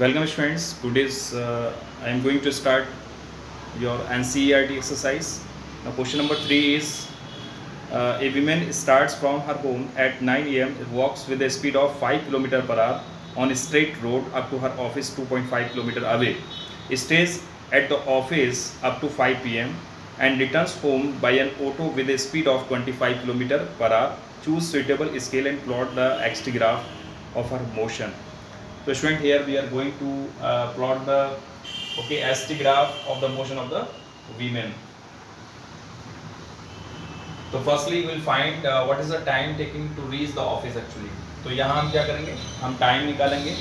Welcome students. Today's I am going to start your NCERT exercise. Now question number 3 is a woman starts from her home at 9 a.m. walks with a speed of 5 km per hour on a straight road up to her office 2.5 km away. Stays at the office up to 5 p.m. and returns home by an auto with a speed of 25 km per hour. Choose suitable scale and plot the xt graph of her motion. So student, here we are going to plot the st graph of the motion of the women. तो firstly will find what is the time taking to reach the office actually. तो यहाँ हम क्या करेंगे, हम time निकालेंगे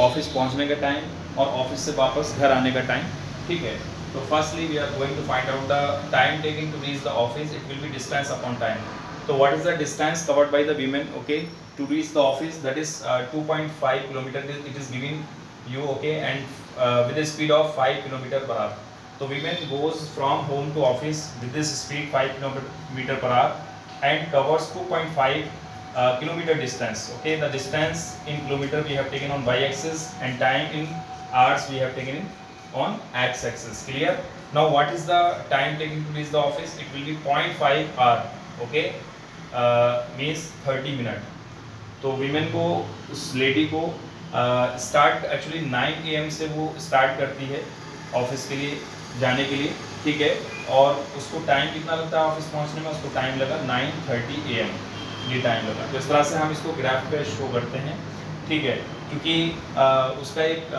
office पहुँचने का टाइम और ऑफिस से वापस घर आने का टाइम. ठीक है, तो firstly we are going to find out the time taking to reach the office. It will be distance upon time. तो what is the distance covered by the women okay to reach the office, that is 2.5 kilometre it is giving you okay, and with a speed of 5 km per hour. So women goes from home to office with this speed 5 km per hour and covers 2.5 kilometer distance. Okay, the distance in kilometer we have taken on y-axis and time in hours we have taken in on x-axis. Clear? Now what is the time taken to reach the office? It will be 0.5 hour. Okay, means 30 minutes. तो women को, उस lady को start actually 9 AM से वो start करती है office के लिए जाने के लिए. ठीक है, और उसको टाइम कितना लगता है ऑफिस पहुंचने में, उसको टाइम लगा 9:30 AM. ये टाइम लगा. तो इस तरह से हम इसको ग्राफ पे शो करते हैं. ठीक है, क्योंकि उसका एक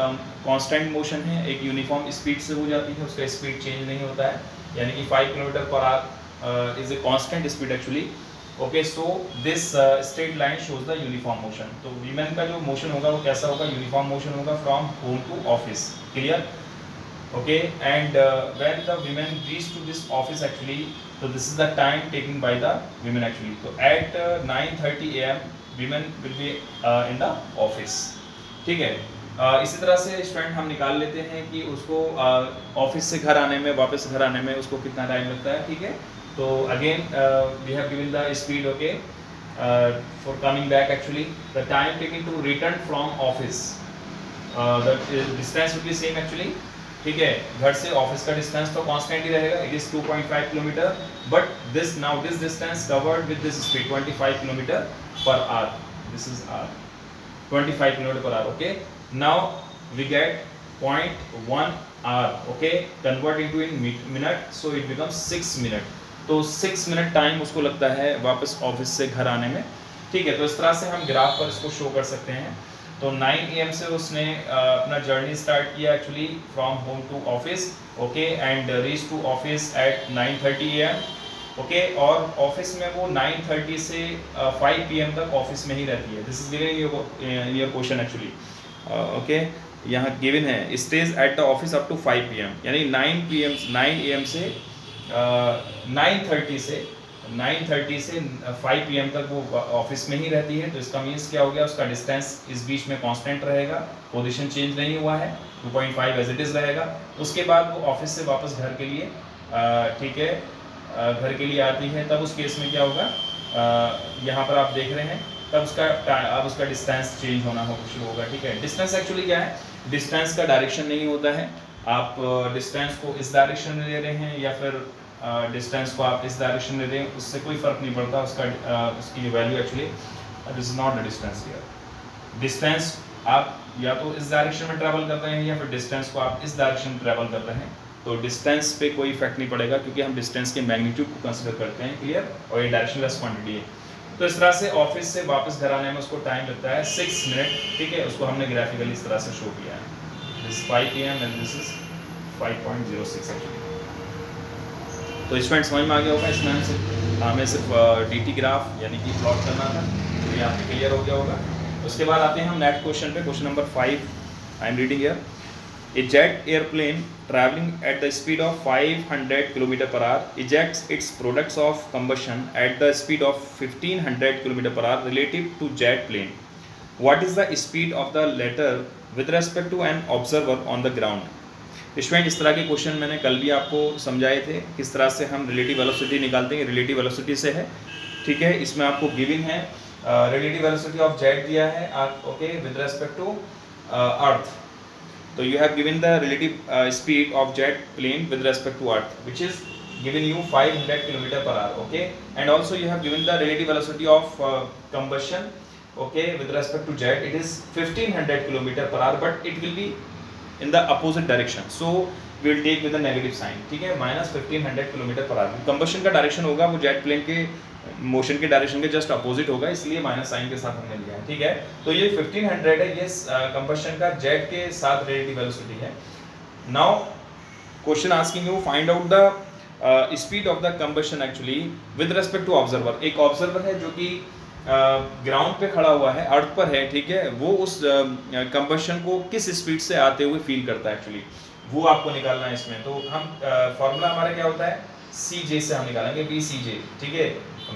कांस्टेंट मोशन है, एक यूनिफॉर्म स्पीड से हो जाती है, उसका स्पीड चेंज नहीं होता है, यानी कि 5 km per hour is a constant speed actually. Okay, so this straight line shows the uniform motion. तो वीमेन का जो मोशन होगा वो कैसा होगा, यूनिफॉर्म मोशन होगा from home to office. Clear? Okay, and when the women reach to this office actually, तो this is the time taken by the women actually. तो at 9:30 AM women will be in the office. ठीक है, इसी तरह से student हम निकाल लेते हैं कि उसको ऑफिस से घर आने में, वापस घर आने में उसको कितना टाइम लगता है. ठीक है, तो again we have given the speed okay for coming back actually the time taking to return from office, the distance will be same actually. ठीक है, घर से ऑफिस का डिस्टेंस तो कांस्टेंट ही रहेगा, it is 2.5 kilometre, but this now this distance covered with this speed 25 kilometre per hour. This is hour 25 kilometre per hour. Okay, now we get 0.1 hour. Okay, convert into in minute, so it becomes 6 minute. तो 6 minute time उसको लगता है वापस office से घर आने में. ठीक है, तो इस तरह से हम ग्राफ पर इसको शो कर सकते हैं. तो 9 AM से उसने अपना जर्नी स्टार्ट किया actually from home to office. Okay, and reach to office at 9:30 AM. Okay, और ऑफिस में वो 9:30 से 5 PM तक ऑफिस में ही रहती है. This is given your question actually. Okay, यहाँ गिवन है stage at the office up to 5 PM, यानी 9 AM से 9:30 से 5 PM तक वो ऑफिस में ही रहती है. तो इसका मीन्स क्या हो गया, उसका डिस्टेंस इस बीच में कांस्टेंट रहेगा, पोजीशन चेंज नहीं हुआ है, 2.5 एज इट इज रहेगा. उसके बाद वो ऑफिस से वापस घर के लिए ठीक है घर के लिए आती है. तब उस केस में क्या होगा, यहाँ पर आप देख रहे हैं, तब उसका डिस्टेंस चेंज होना शुरू होगा. ठीक है, डिस्टेंस एक्चुअली क्या है, डिस्टेंस का डायरेक्शन नहीं होता है. आप डिस्टेंस को इस डायरेक्शन में ले रहे हैं या फिर डिस्टेंस को आप इस डायरेक्शन में ले रहे हैं, उससे कोई फर्क नहीं पड़ता. उसकी value actually this is not the distance here. Distance आप या तो इस डायरेक्शन में ट्रैवल कर रहे हैं या फिर डिस्टेंस को आप इस डायरेक्शन में ट्रैवल कर रहे हैं, तो डिस्टेंस पे कोई इफेक्ट नहीं पड़ेगा, क्योंकि हम डिस्टेंस के मैग्नीट्यूड को कंसिडर करते हैं. क्लियर? और ये डायरेक्शनलेस क्वांटिटी है. तो इस तरह से ऑफिस से वापस घर आने में उसको टाइम लगता है 6 मिनट. ठीक है, उसको हमने ग्राफिकली इस तरह से शो किया है. This 5 PM and this is 5.06 actually. तो स्टूडेंट समझ में आ गया होगा. इसमें हमें सिर्फ DT ग्राफ यानी कि प्लॉट करना था, तो ये आपको क्लियर हो गया होगा. उसके बाद आते हैं हम नेक्स्ट क्वेश्चन पे. Question number 5 I am reading here. A jet airplane traveling at the speed of 500 km per hour ejects its products of combustion at the speed of 1500 km per hour relative to jet plane. What is the speed of the latter with respect to an observer on the ground? Student, इस तरह के question मैंने कल भी आपको समझाए थे, किस तरह से हम रिलेटिव वेलोसिटी निकालते हैं. रिलेटिव वेलोसिटी से है. ठीक है, इसमें आपको गिवन है रिलेटिव वेलोसिटी ऑफ जेट दिया है okay with respect to earth. तो you have given the relative speed of jet plane with respect to earth, which is given you 500 km per hour, okay, and also you have given the relative velocity of combustion, okay, with respect to jet, it is 1500 km per hour, but it will be in the opposite direction, so we will take with the negative sign, ठीक है, minus 1500 km per hour. Combustion का direction होगा वो jet plane के motion के direction के just opposite होगा, इसलिए माइनस साइन के साथ हमने लिया है, ठीक है. तो ये 1500 है, ये कंबशन का जेट के साथ रिलेटिव वेलोसिटी है. Now question asking you find out the speed of the combustion actually with respect to observer. एक ऑब्जर्वर है जो कि ग्राउंड पे खड़ा हुआ है, अर्थ पर है, ठीक है, वो उस कंबशन को किस स्पीड से आते हुए फील करता है एक्चुअली, वो आपको निकालना है इसमें. तो हम फॉर्मूला हमारा क्या होता है, सी जे से हम निकालेंगे, बी सी जे, ठीक है,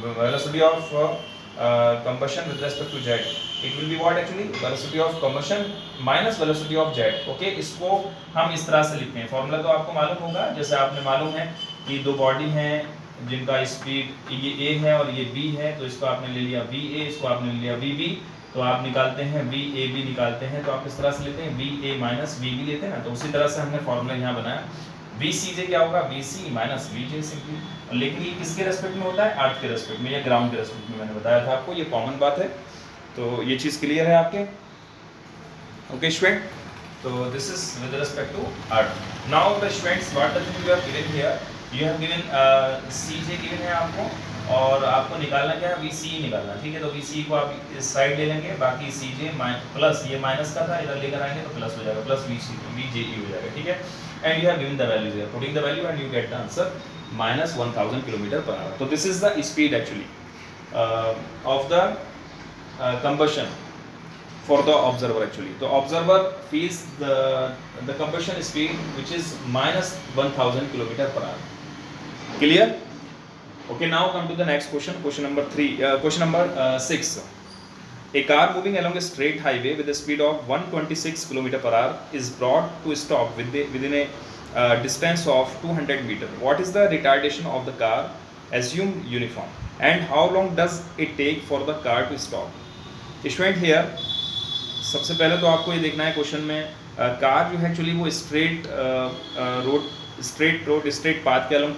velocity of combustion with respect to jet, it will be what actually velocity of combustion minus velocity of jet, okay. इसको हम इस तरह से लिखते हैं, फॉर्मूला तो आपको मालूम होगा, जैसे आपने मालूम है कि दो बॉडी हैं जिनका स्पीड ये A है और ये B है, तो इसको आपने ले लिया VA, इसको आपने ले लिया VB, तो आप निकालते हैं VAB निकालते हैं, तो आप इस तरह से लेते हैं VA माइनस VB लेते हैं ना, तो उसी तरह से हमने फॉर्मूला यहाँ बनाया. VCJ क्या होगा, VC माइनस VJ सिंपली. लेकिन ये किसके रेस्पेक्ट में होता है, अर्थ के रेस्पेक्ट में या ग्राउंड के रेस्पेक्ट में, मैंने बताया था आपको, ये कॉमन बात है. तो ये चीज़ क्लियर है आपके, ओके स्टूडेंट. तो this is with respect to earth. Now the students what the thing you have given here, you have given CJ given है आपको, और आपको निकालना क्या है, VC निकालना, ठीक है. तो VC को आप इस साइड ले लेंगे, बाकी CJ प्लस ये माइनस का था, इधर लेकर आएंगे तो प्लस हो जाएगा, प्लस VJE हो जाएगा, ठीक है. And you have given the values here, putting the value and you get the answer minus 1000 km per hour. So this is the speed actually of the combustion for the observer actually. So observer feels the combustion speed which is minus 1000 km per hour. Clear? Okay, now come to the next question. Question number 3. Question number 6. A car moving along a straight highway with a speed of 126 km per hour is brought to stop within a distance of 200 meter. What is the retardation of the car? Assume uniform. And how long does it take for the car to stop? Student here, सबसे पहले तो आपको ये देखना है question में, car जो है एक्चुअली वो स्ट्रेट स्ट्रेट पाथ के अलॉन्ग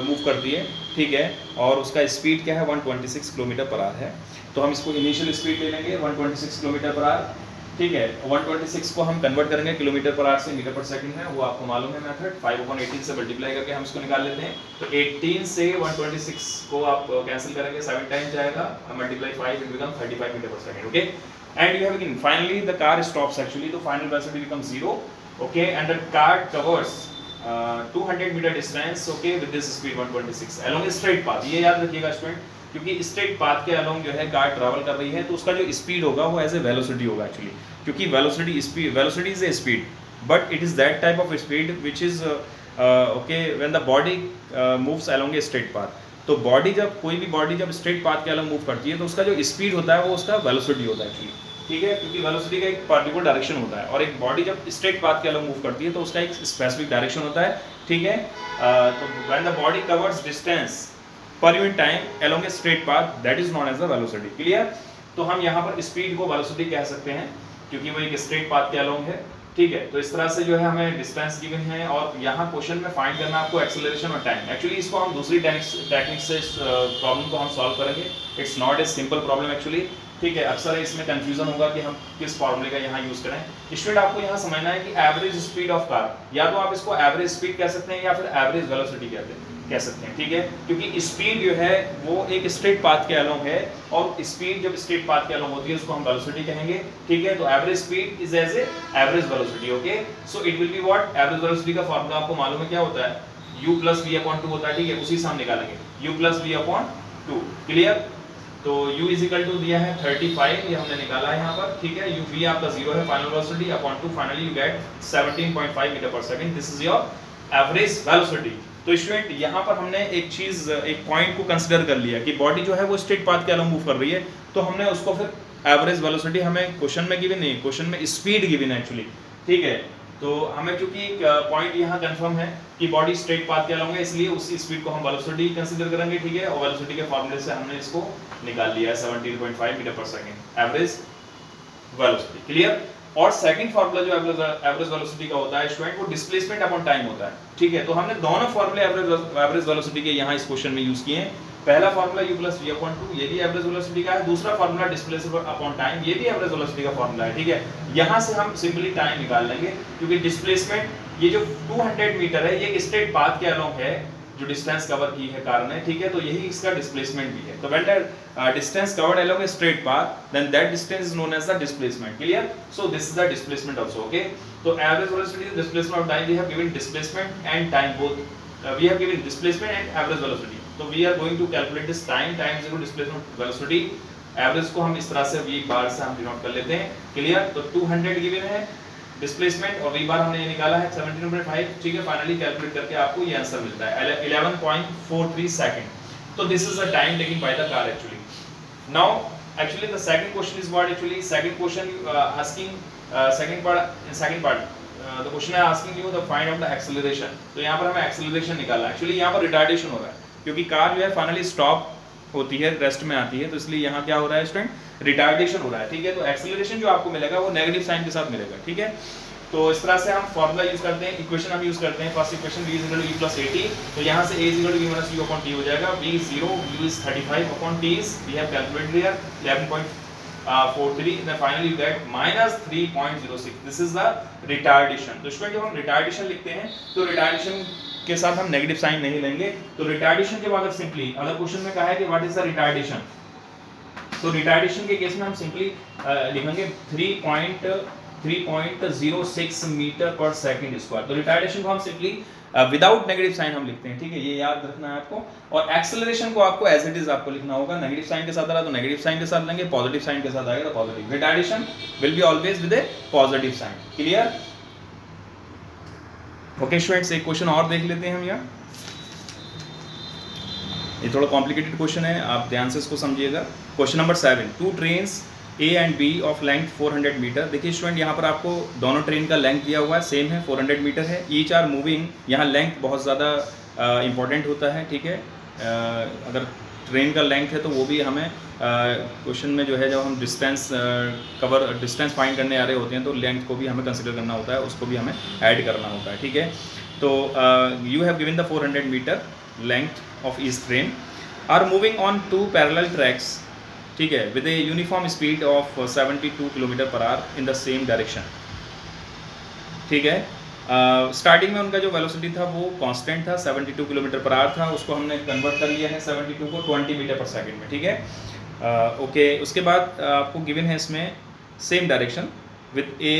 मूव करती है, ठीक है, और उसका स्पीड क्या है 126 किलोमीटर पर आवर है. तो हम इसको इनिशियल स्पीड ले लेंगे 126 किलोमीटर पर आवर, ठीक है. 126 को हम कन्वर्ट करेंगे किलोमीटर पर आवर से मीटर पर सेकंड है, वो आपको मालूम है मेथड, 5/18 से मल्टीप्लाई करके हम इसको निकाल लेते हैं. तो 18 से 126 को आप कैंसिल करेंगे, 7 टाइम जाएगा, multiply 5 it become 35 metre per second, okay. And you have again finally the car stops actually, तो final velocity become 0, okay, and the car covers 200 metre distance, okay, with this speed 126 along a straight path. ये याद रखिएगा student, क्योंकि straight path के along जो है car travel कर रही है, तो उसका जो स्पीड होगा वो एज ए वेलोसिटी होगा एक्चुअली, क्योंकि velocity is a speed, but it is that type of speed which is okay when the body moves along a straight path. तो बॉडी जब कोई भी बॉडी जब स्ट्रेट पाथ के अलोंग मूव करती है, तो उसका जो स्पीड होता है वो उसका वेलोसिटी होता है एक्चुअली, ठीक है, क्योंकि वेलोसिटी का एक पार्टिकुलर डायरेक्शन होता है, और एक बॉडी जब स्ट्रेट पाथ के अलोंग मूव करती है तो उसका एक स्पेसिफिक डायरेक्शन होता है, ठीक है. तो when the body covers distance per unit time along a straight path, that is known as the velocity. Clear? तो हम यहाँ पर स्पीड को वेलोसिटी कह सकते हैं, क्योंकि वो एक स्ट्रेट पाथ के अलोंग है, ठीक है. तो इस तरह से जो है हमें डिस्टेंस गिवन है, और यहाँ क्वेश्चन में फाइंड करना आपको एक्सेलरेशन और टाइम. एक्चुअली इसको हम दूसरी टेक्निक से इस प्रॉब्लम को हम सॉल्व करेंगे. It's not a simple problem actually, ठीक है. अक्सर इसमें कंफ्यूजन होगा कि हम किस फॉर्मूले का यहाँ यूज करें. स्टूडेंट आपको यहाँ समझना है कि एवरेज स्पीड ऑफ कार, या तो आप इसको एवरेज स्पीड कह सकते हैं या फिर एवरेज वेलोसिटी कह सकते हैं, ठीक है, क्योंकि स्पीड जो है वो एक स्ट्रेट पाथ के अलोंग है, और स्पीड जब स्ट्रेट पाथ के अलोंग होती है उसको हम वेलोसिटी कहेंगे, ठीक है. तो average speed is as a average velocity, okay. So it will be what, average velocity का फॉर्मूला आपको मालूम है क्या होता है, u + v/2 होता है, ठीक है. उसी से हम निकालेंगे u + v/2. क्लियर? तो u = दिया है 35, ये हमने निकाला है यहाँ पर, ठीक है. v आपका 0 है, final velocity upon 2, finally you get 17.5 metre per second. This is your average velocity. तो स्टूडेंट यहाँ पर हमने एक चीज, एक पॉइंट को कंसीडर कर लिया कि बॉडी जो है वो स्ट्रेट पाथ के अलोंग मूव कर रही है, तो हमने उसको फिर एवरेज वेलोसिटी हमें क्वेश्चन में गिवन नहीं, क्वेश्चन में स्पीड गिवन है एक्चुअली, ठीक है. तो हमें चूंकि पॉइंट यहाँ कंफर्म है कि बॉडी स्ट्रेट पाथ के अलोंग है, इसलिए उसी स्पीड को हम वेलोसिटी कंसीडर करेंगे, ठीक है. और वेलोसिटी के फॉर्मूले से हमने इसको निकाल लिया है 17.5 metre per second average velocity. Clear? और सेकंड फार्मूला जो एवरेज वेलोसिटी का होता है स्टूडेंट, वो डिस्प्लेसमेंट अपॉन टाइम होता है, ठीक है। तो हमने दोनों फार्मूले एवरेज वेलोसिटी के यहाँ इस क्वेश्चन में यूज किए हैं। पहला फार्मूला u + v/2 ये भी एवरेज वेलोसिटी का है, दूसरा फार्मूला डिस्प्लेसमेंट अपॉन टाइम ये भी एवरेज वेलोसिटी का फार्मूला है, ठीक है। यहाँ से हम सिंपली टाइम निकाल लेंगे, क्योंकि डिस्प्लेसमेंट ये जो 200 मीटर है ये एक स्ट्रेट पाथ के अलोंग है, जो डिस्टेंस कवर की है कार ने, ठीक है। तो यही इसका डिस्प्लेसमेंट भी है। तो when the distance covered along a straight path then that distance is known as the displacement, clear. So this is the displacement also, okay. तो average velocity, displacement of time, we have given displacement and time both, we have given displacement and average velocity. So we are going to calculate this time is equal to displacement velocity. Average को हम इस तरह से v बार से हम denote कर लेते हैं, क्लियर। तो 200 गिवन है डिस्प्लेसमेंट और v बार हमने ये निकाला है 17.5, ठीक है। फाइनली कैलकुलेट करके आपको ये आंसर मिलता है 11.43 सेकंड। तो this is the time taken by the car actually. Now actually the second question is what actually second question asking second part the question is asking you the find out the acceleration। तो यहाँ पर हमें acceleration निकालना है। Actually यहाँ पर retardation हो रहा है, क्योंकि कार जो है फाइनली स्टॉप होती है, रेस्ट में आती है, तो इसलिए यहाँ क्या हो रहा है स्टूडेंट, रिटार्डेशन हो रहा है, ठीक है। तो एक्सेलरेशन जो आपको मिलेगा वो नेगेटिव साइन के साथ मिलेगा, ठीक है। तो इस तरह से हम फॉर्मूला यूज करते हैं, इक्वेशन हम यूज करते हैं। First equation v = v + at, तो यहाँ से a = v - u/t हो जाएगा। v 0 u is 35/t is we have calculated here 11.43, then finally you get -3.06. this is the retardation। तो स्टूडेंट जब हम रिटार्डेशन लिखते हैं तो रिटार्डेशन के साथ हम नेगेटिव साइन नहीं लेंगे। तो रिटार्डेशन के बाद सिंपली अगर क्वेश्चन में कहा है कि व्हाट इज द रिटार्डेशन, तो रिटार्डेशन के केस में हम सिंपली लिखेंगे 3.06 मीटर पर सेकंड स्क्वायर। तो रिटार्डेशन को हम सिंपली विदाउट नेगेटिव साइन हम लिखते हैं, ठीक है। ये याद रखना है आपको। और एक्सेलरेशन को आपको एज इट इज आपको लिखना होगा। नेगेटिव साइन के साथ आ रहा तो नेगेटिव साइन के साथ लेंगे, पॉजिटिव साइन के साथ आएगा तो positive. Retardation will be always with a positive sign, clear. Okay students, एक क्वेश्चन और देख लेते हैं हम यहाँ। ये थोड़ा कॉम्प्लिकेटेड क्वेश्चन है, आप ध्यान से इसको समझिएगा। Question number 7, 2 trains A and B of length 400 metre. देखिए स्टूडेंट यहाँ पर आपको दोनों ट्रेन का लेंथ दिया हुआ है, सेम है 400 मीटर है। ईच आर मूविंग, यहाँ लेंथ बहुत ज़्यादा इंपॉर्टेंट होता है, ठीक है। अगर ट्रेन का लेंथ है तो वो भी हमें क्वेश्चन में जो है जब हम डिस्टेंस फाइंड करने आ रहे होते हैं तो लेंथ को भी हमें कंसिडर करना होता है, उसको भी हमें ऐड करना होता है, ठीक है। तो you have given the 400 metre length of each train are moving on 2 parallel tracks, ठीक है, with a uniform speed of 72 km/h in the same direction, ठीक है। स्टार्टिंग में उनका जो वेलोसिटी था वो कांस्टेंट था, 72 km/h था। उसको हमने कन्वर्ट कर लिया है 72 को 20 मीटर पर सेकंड में, ठीक है। ओके, उसके बाद आपको गिवन है इसमें same direction with A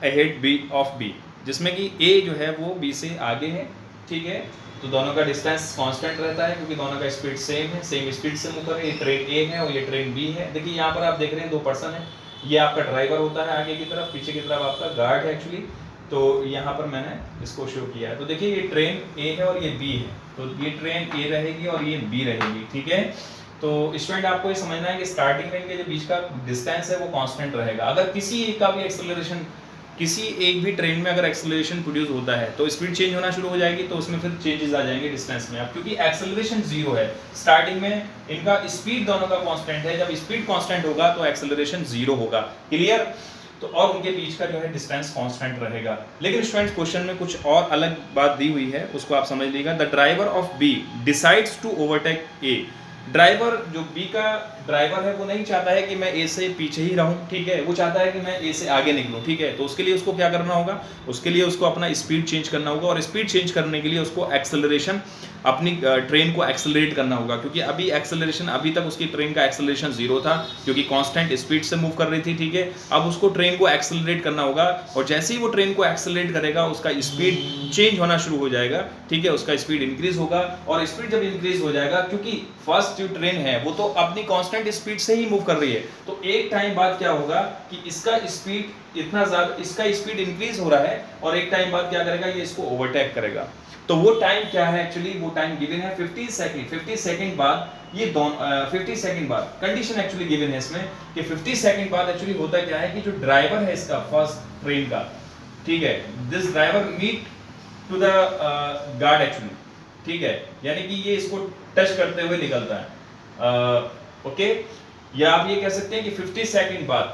ahead B of B, जिसमें कि ए जो है वो बी से आगे है, ठीक है। तो दोनों का डिस्टेंस कांस्टेंट रहता है क्योंकि दोनों का स्पीड सेम है, सेम स्पीड से मूव कर रहे हैं। ये ट्रेन ए है और ये ट्रेन बी है। देखिए यहाँ पर आप देख रहे हैं 2 पर्सन है, ये आपका ड्राइवर होता है आगे की तरफ, पीछे की तरफ आपका गार्ड है एक्चुअली। तो यहाँ पर मैंने इसको शो किया है। तो देखिए ये ट्रेन ए है और ये बी है, तो ये ट्रेन ए रहेगी और ये बी रहेगी, ठीक है। तो स्टूडेंट आपको ये समझना है कि स्टार्टिंग में इनके जो बीच का डिस्टेंस है वो कांस्टेंट रहेगा। अगर किसी एक का भी एक्सेलरेशन, किसी एक भी ट्रेन में अगर एक्सेलरेशन प्रोड्यूस होता है तो स्पीड चेंज होना शुरू हो जाएगी, तो उसमें फिर चेंजेस आ जाएंगे डिस्टेंस में। अब क्योंकि एक्सेलरेशन 0 है, स्टार्टिंग में इनका स्पीड दोनों का कांस्टेंट है। जब स्पीड कांस्टेंट होगा तो एक्सेलरेशन 0 होगा, क्लियर। तो और उनके बीच का जो है डिस्टेंस कांस्टेंट रहेगा। लेकिन स्टूडेंट्स क्वेश्चन में कुछ और अलग बात दी हुई है, उसको आप समझ लीजिएगा। The driver of B decides to overtake A. Driver जो बी का ड्राइवर है वो नहीं चाहता है कि मैं ए से पीछे ही रहूं, ठीक है। वो चाहता है कि मैं ए से आगे निकलूं, ठीक है। तो उसके लिए उसको क्या करना होगा, उसके लिए उसको अपना स्पीड चेंज करना होगा। और स्पीड चेंज करने के लिए उसको एक्सेलरेशन, अपनी ट्रेन को एक्सेलरेट करना होगा, क्योंकि अभी एक्सेलरेशन, अभी तक उसकी ट्रेन का एक्सेलरेशन 0 था क्योंकि कांस्टेंट स्पीड से मूव कर रही थी, ठीक है। अब उसको ट्रेन को एक्सेलरेट करना होगा और जैसे ही वो ट्रेन को एक्सेलरेट करेगा उसका स्पीड चेंज होना शुरू हो जाएगा, ठीक है। उसका स्पीड इंक्रीज होगा और स्पीड जब इंक्रीज हो जाएगा, क्योंकि फर्स्ट जो ट्रेन है वो तो अपनी कांस्टेंट स्पीड से ही मूव कर रही है, तो एक टाइम बाद क्या होगा कि इसका स्पीड इतना ज्यादा, इसका स्पीड इंक्रीज हो रहा है और एक टाइम बाद क्या करेगा, ये इसको ओवरटेक करेगा। तो वो टाइम क्या है एक्चुअली, वो टाइम गिवन है 50 सेकंड। 50 सेकंड बाद ये 50 सेकंड बाद कंडीशन एक्चुअली गिवन है इसमें कि 50 सेकंड बाद एक्चुअली होता क्या है कि जो ड्राइवर है इसका फर्स्ट ट्रेन का, ठीक है, this driver meet to the guard actually, ठीक है। यानी कि ये इसको टच करते हुए निकलता है, ओके। या आप ये कह सकते हैं कि 50 सेकंड बाद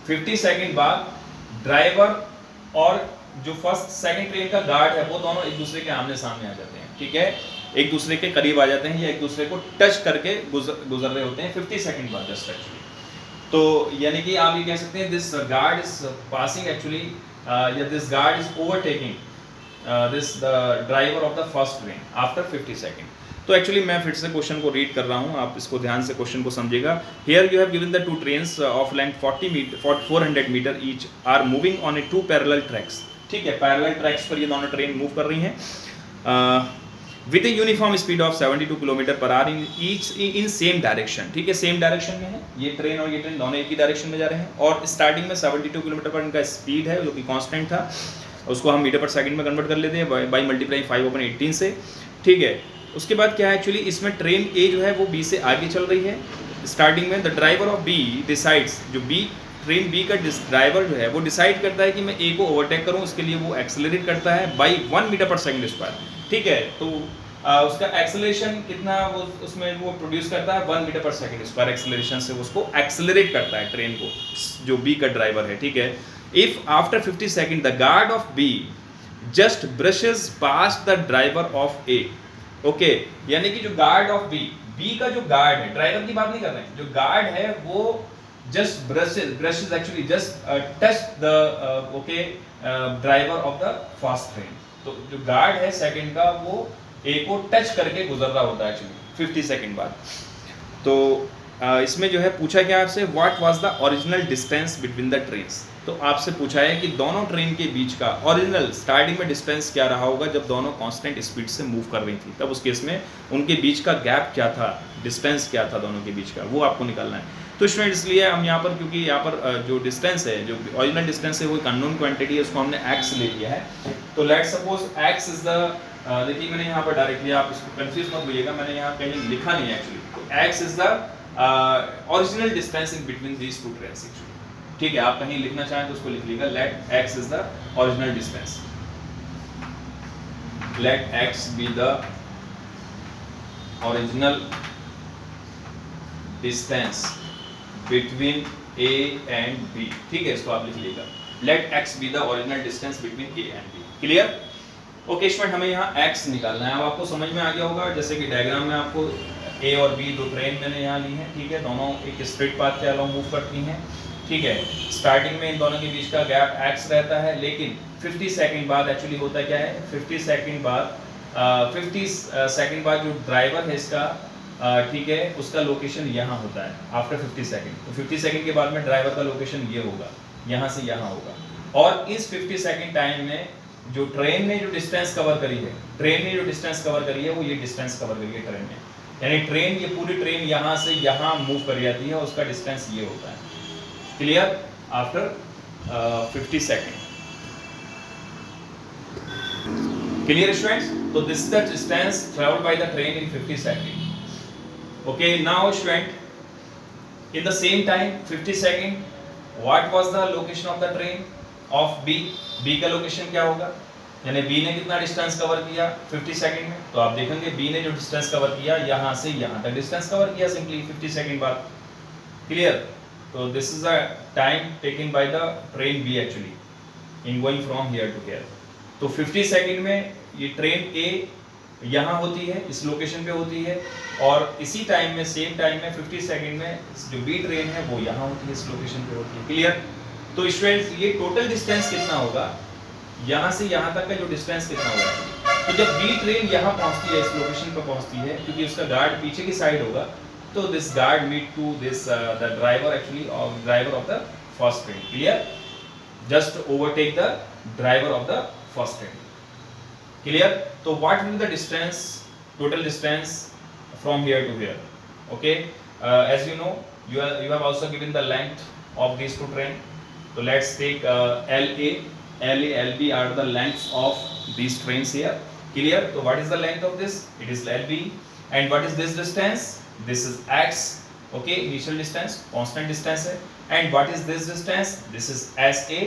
50 सेकंड बाद ड्राइवर और जो फर्स्ट सेकंड ट्रेन का गार्ड है वो दोनों एक दूसरे के आमने सामने आ जाते हैं, ठीक है, एक दूसरे के करीब आ जाते हैं या एक दूसरे को टच करके गुजर रहे होते हैं 50 सेकंड बाद जस्ट एक्चुअली। तो यानी कि आप ये कह सकते हैं this guard is passing actually या this guard is overtaking this the driver of the first train after 50 second. तो एक्चुअली मैं फिर से क्वेश्चन को रीड कर रहा हूँ, आप इसको ध्यान से क्वेश्चन को समझिएगा। Here you have given the two trains of length 400 metre each are moving on a 2 parallel tracks, ठीक है, पैरेलल ट्रैक्स पर ये दोनों ट्रेन मूव कर रही हैं with a uniform speed of 72 kilometre per our in same direction, ठीक है, सेम डायरेक्शन में है ये ट्रेन और ये ट्रेन दोनों एक ही डायरेक्शन में जा रहे हैं और स्टार्टिंग में 72 किलोमीटर पर इनका स्पीड है जो कि कांस्टेंट था, उसको हम मीटर पर सेकंड में कन्वर्ट कर लेते हैं बाई मल्टीप्लाई 5/18 से, ठीक है। उसके बाद क्या है एक्चुअली इसमें ट्रेन ए जो है वो बी से आगे चल रही है। स्टार्टिंग में the driver of B decides, जो बी ट्रेन बी का ड्राइवर जो है वो डिसाइड करता है कि मैं ए को ओवरटेक करूं, उसके लिए वो एक्सेलरेट करता है by 1 metre per second square, ठीक है। तो उसका एक्सेलरेशन कितना वो उसमें वो प्रोड्यूस करता है 1 metre per second square acceleration से उसको एक्सेलरेट करता है ट्रेन को, जो बी का ड्राइवर है, ठीक है। If after 50 second the guard of be just brushes past the driver of A, okay, यानी कि जो गार्ड ऑफ बी का जो गार्ड है, ड्राइवर की बात नहीं कर रहे हैं, जो गार्ड है वो just brushes actually just touch the okay driver of the first train. तो जो गार्ड है सेकंड का वो ए को टच करके गुजर रहा होता है एक्चुअली 50 सेकंड बाद। तो इसमें जो है पूछा क्या आपसे, what was the original distance between the trains. तो आपसे पूछा है कि दोनों ट्रेन के बीच का ओरिजिनल स्टार्टिंग में डिस्टेंस क्या रहा होगा जब दोनों कांस्टेंट स्पीड से मूव कर रही थी, तब उस केस में उनके बीच का गैप क्या था, डिस्टेंस क्या था दोनों के बीच का, वो आपको निकालना है। तो स्टूडेंट इसलिए हम यहाँ पर, क्योंकि यहाँ पर जो डिस्टेंस है, जो ओरिजिनल डिस्टेंस है वो एक अननोन क्वांटिटी है, उसको हमने x ले लिया है। तो let's suppose x is the, देखिए मैंने यहाँ पर डायरेक्टली, आप इसको कंफ्यूज मत होइएगा, मैंने यहाँ कहीं लिखा नहीं है एक्चुअली। तो x is the original distance in between these two trains actually, ठीक है। आप कहीं लिखना चाहें तो उसको लिख लीजिएगा, let x is the original distance, let x be the original distance between A and B, ठीक है, इसको आप लिख लीजिएगा, let x be the original distance between A and B, क्लियर। ओके स्टूडेंट, हमें यहाँ x निकालना है। अब आपको समझ में आ गया होगा, जैसे कि डायग्राम में आपको A और B दो ट्रेन मैंने यहाँ ली है, ठीक है, दोनों एक स्ट्रेट पाथ के अलावा मूव करती हैं, ठीक है। स्टार्टिंग में इन दोनों के बीच का गैप x रहता है, लेकिन 50 सेकंड बाद एक्चुअली होता क्या है, 50 सेकंड बाद जो ड्राइवर है इसका, ठीक है, उसका लोकेशन यहाँ होता है आफ्टर 50 सेकंड। तो 50 सेकंड के बाद में ड्राइवर का लोकेशन ये होगा, यहाँ से यहाँ होगा, और इस 50 सेकंड टाइम में जो ट्रेन ने जो डिस्टेंस कवर करी है, वो ये डिस्टेंस कवर करी है ट्रेन ने, यानी ट्रेन, ये पूरी ट्रेन यहाँ से यहाँ मूव कर जाती है, उसका डिस्टेंस ये होता है, clear, after 50 second, clear students. तो this is the distance travelled by the train in 50 second. Okay, now student, in the same time 50 second, what was the location of the train of B? B का location क्या होगा, यानी B ने कितना distance cover किया 50 second में। तो आप देखेंगे B ने जो डिस्टेंस कवर किया यहाँ से यहाँ तक डिस्टेंस कवर किया सिंपली 50 सेकंड बाद, क्लियर। तो this is the time taken by the train B actually in going from here to here. तो 50 सेकंड में ये ट्रेन A यहाँ होती है, इस लोकेशन पे होती है, और इसी टाइम में, सेम टाइम में 50 सेकंड में जो बी ट्रेन है वो यहाँ होती है, इस लोकेशन पे होती है, क्लियर। तो स्टूडेंट्स ये टोटल डिस्टेंस कितना होगा, यहाँ से यहाँ तक का जो डिस्टेंस कितना होगा। तो जब बी ट्रेन यहाँ पहुँचती है, इस लोकेशन पर पहुँचती है, क्योंकि उसका गार्ड पीछे की साइड होगा, तो this guard meet to this the driver actually, और driver of the first train, clear, just overtake the driver of the first train, clear। तो what will be the distance, total distance from here to here, okay, as you know, you have also given the length of these two train। so let's take LA, LB are the lengths of these trains here, clear। so what is the length of this, it is LB, and what is this distance, this is x, okay, initial distance, constant distance hai, and what is this distance, this is SA,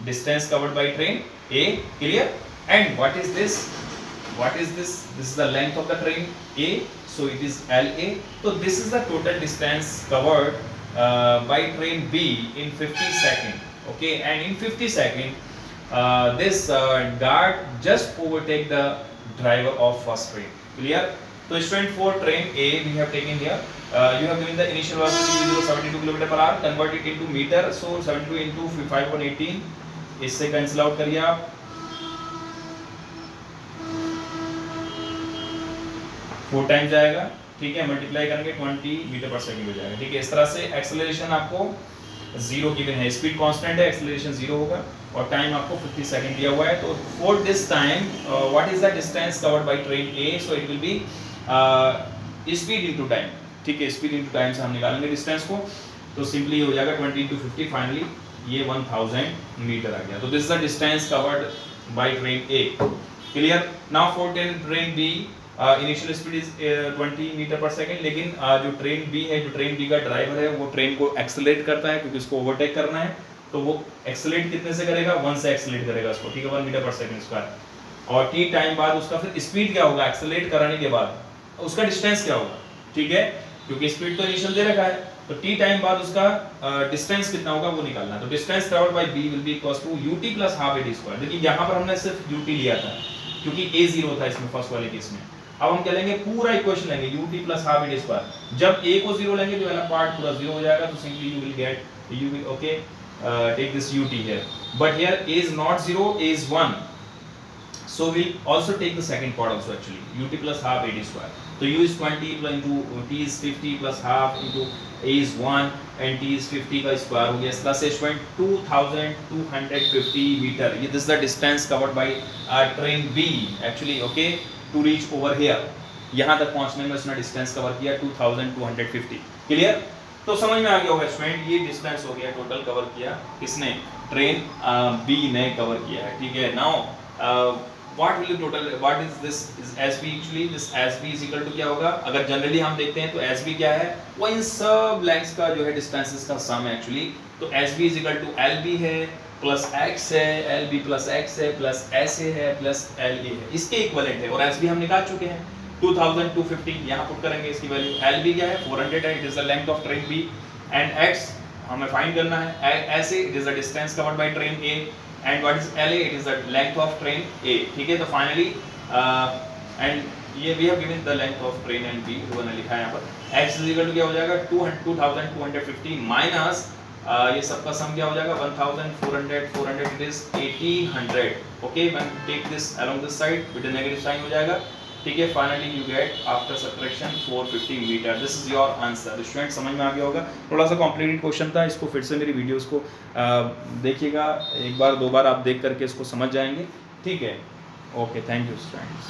distance covered by train A, clear। And what is this, this is the length of the train A, so it is LA। so this is the total distance covered by train B in 50 seconds. Okay, and in 50 seconds, this guard just overtake the driver of first train. Clear? So student, for train A we have taken here. You have given the initial velocity 72 km/h, convert it into meter. So 72 into 5/18, इससे cancel out करिए आप. 4 time जाएगा, ठीक है, multiply करेंगे 20 metre per second हो जाएगा. ठीक है, इस तरह से एक्सेलरेशन आपको 0 गिवन है, स्पीड कांस्टेंट है, एक्सेलरेशन 0 होगा और टाइम आपको 50 सेकंड दिया हुआ है. तो for this time what is the distance covered by train A? So it will B speed into time. ठीक है, स्पीड इनटू टाइम से हम निकालेंगे डिस्टेंस को. तो सिंपली हो जाएगा 20 into 50, फाइनली ये 1000 मीटर आ गया. तो this is the distance covered by train A. Clear? Now for train B, initial speed is 20 metre per second, लेकिन जो ट्रेन बी है, जो ट्रेन बी का ड्राइवर है, वो ट्रेन को एक्सेलरेट करता है क्योंकि उसको ओवरटेक करना है. तो वो एक्सेलरेट कितने से करेगा? 1 से एक्सेलरेट करेगा उसको. ठीक है, 1 मीटर पर सेकंड स्क्वायर. और टी टाइम बाद उसका फिर स्पीड क्या होगा एक्सेलरेट कराने के बाद, उसका डिस्टेंस क्या होगा? ठीक है, क्योंकि स्पीड तो इनिशियल दे रखा है, तो टी टाइम बाद उसका डिस्टेंस कितना होगा वो निकालना है. तो distance travelled by B will be equals to ut plus half a t square. देखिए यहां पर हमने सिर्फ ut लिया था क्योंकि a 0 था इसमें, फर्स्ट वाले केस में. अब हम क्या लेंगे? पूरा इक्वेशन लेंगे ut plus half a t square. जब a को 0 लेंगे तो वाला पार्ट पूरा 0 हो जाएगा. तो simply you will get, you will okay take this ut here, but here a is not 0, a is 1. So we'll also take the second part also actually, ut plus half ad square. So u is 20 into t is 50 plus half into a is 1 and t is 50 का square हो गया. इस तरह से 2250 metre. ये this is the distance covered by train B actually, okay, to reach over here. यहाँ तक पहुँचने में उसने डिस्टेंस कवर किया 2250. क्लियर? तो समझ में आ गया होगा स्टूडेंट, ये डिस्टेंस हो गया टोटल कवर किया किसने? ट्रेन बी ने कवर किया है. ठीक है, now what will total, what is this is SB actually, this SB is equal to क्या होगा? अगर जनरली हम देखते हैं तो SB क्या है? वो इन सब लेंथ्स का जो है डिस्टेंसेस का सम है एक्चुअली. तो SB is equal to LB है प्लस x है, LB प्लस x है प्लस SA है प्लस LA है, इसके इक्विवेलेंट है. और SB हम निकाल चुके हैं 2250, यहाँ पुट करेंगे इसकी वैल्यू. LB क्या है? 400 है, it is the length of train B. And x हमें फाइंड करना है. SA it is the distance covered by train A. And what is LA? It is the length of train A. ठीक है, तो finally and ये we have given the length of train and B, वो ने लिखा है यहाँ पर. X is equal to क्या हो जाएगा? 2250 minus ये सबका सम क्या हो जाएगा? 1400, 400 it is 1800. Okay, when take this along this side with the negative sign हो जाएगा. ठीक है, finally you get after subtraction 450 metre. This is your answer. Student समझ में आ गया होगा. थोड़ा सा कॉम्प्लिकेटेड क्वेश्चन था, इसको फिर से मेरी वीडियोस को देखिएगा, एक बार दो बार आप देख करके इसको समझ जाएंगे. ठीक है, ओके, थैंक यू स्टूडेंट्स.